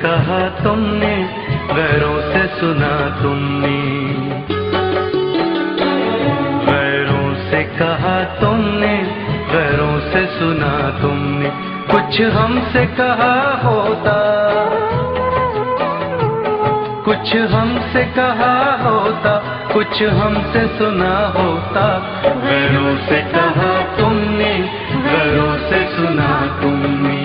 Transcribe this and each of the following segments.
कहा तुमने, गैरों से सुना तुमने, गैरों से कहा तुमने, गैरों से सुना तुमने, कुछ हमसे कहा होता, कुछ हमसे कहा होता, कुछ हमसे सुना होता। गैरों से कहा तुमने, गैरों से सुना तुमने।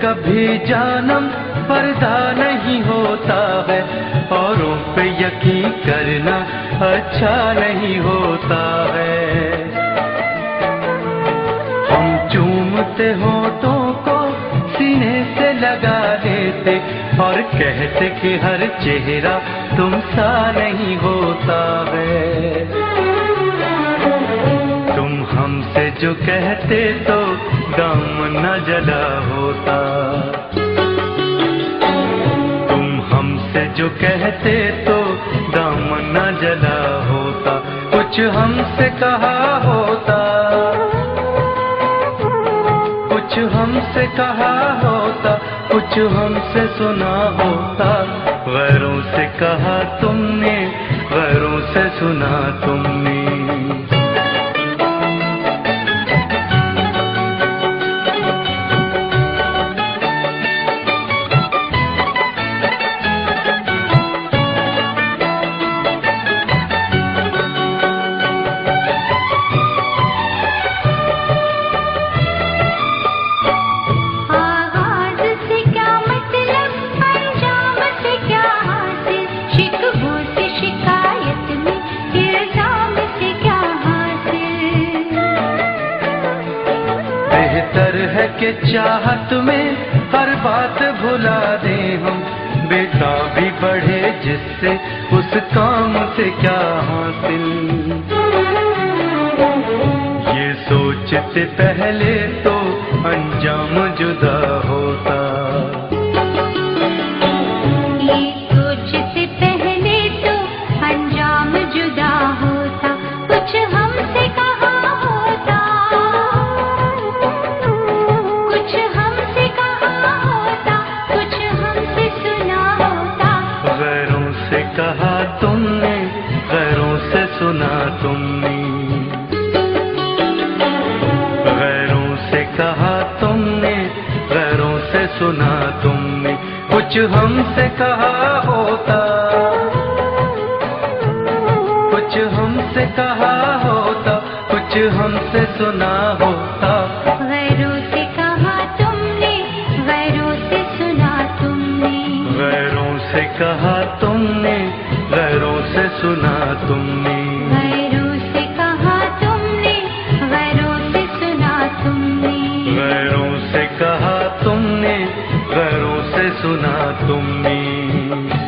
कभी जानम पर्दा नहीं होता है, औरों पे यकीन करना अच्छा नहीं होता है। हम चूमते होठों को सीने से लगा लेते और कहते कि हर चेहरा तुम सा नहीं होता है। तुम हमसे जो कहते तो दामन न जला होता, तुम हमसे जो कहते तो दामन न जला होता। कुछ हमसे कहा होता, कुछ हमसे कहा होता, कुछ हमसे सुना होता। गैरों से कहा तुमने, गैरों से सुना तुमने। बेहतर है कि चाहत में हर बात भुला दे हम, बेताबी बढ़े जिससे उस काम से क्या हासिल। ये सोचते पहले तो अंजाम जुदा होता। ये सोचते पहले तो अंजाम जुदा होता। कुछ हमसे कहा होता, कुछ हमसे कहा होता, कुछ हमसे सुना होता। गैरों से कहा तुमने, गैरों से सुना तुमने। गैरों से कहा तुमने, गैरों से सुना तुमने। कुछ हमसे कहा होता, कुछ हमसे कहा होता, कुछ हमसे सुना होता। गैरों से कहा तुमने, गैरों से सुना तुमने। गैरों से कहा तुमने, गैरों से सुना तुमने। गैरों से कहा तुमने, गैरों से सुना तुमने। गैरों से कहा तुमने, गैरों से सुना तुमने।